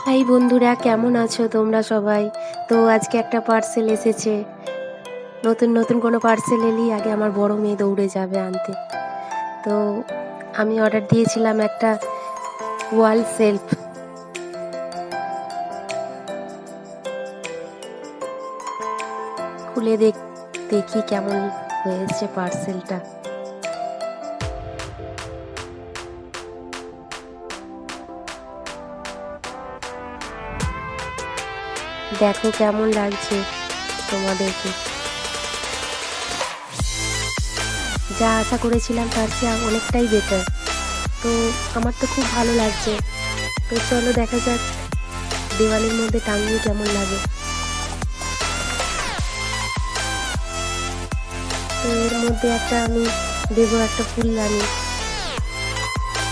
High বন্ধুরা, কেমন আছো তোমরা সবাই? তো আজকে একটা পার্সেল এসেছে। নতুন নতুন কোনো পার্সেল এলেই আগে আমার বড় মেয়ে দৌড়ে যাবে আনতে। তো আমি অর্ডার দিয়েছিলাম একটা ওয়াল সেলফ। খুলে দেখি কেমন হয়েছে পার্সেলটা। দেখো কেমন লাগছে তোমাদেরকে। যা আশা করেছিলাম তার চেয়ে অনেকটাই বেটার। তো আমার তো খুব ভালো লাগছে। তো চলো দেখা যাক দেওয়ালের মধ্যে টাঙিয়ে কেমন লাগে। তো এর মধ্যে আমি দেবো একটা ফুলদানি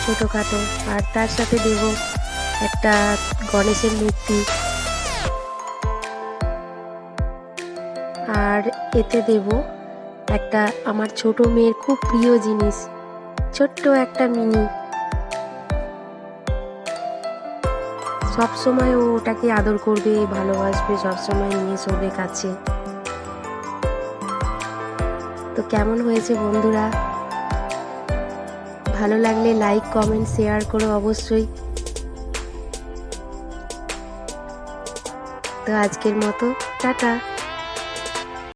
ছোটোখাটো, আর তার সাথে দেব একটা গণেশের মূর্তি, আর এতে দেব একটা আমার ছোট মেয়ের খুব প্রিয় জিনিস, ছোট্ট একটা মিনি। সবসময় ও ওটাকে আদর করবে, ভালোবাসবে, সবসময় নিয়ে শোবে কাছে। তো কেমন হয়েছে বন্ধুরা? ভালো লাগলে লাইক, কমেন্ট, শেয়ার করো অবশ্যই। তো আজকের মতো টাটা।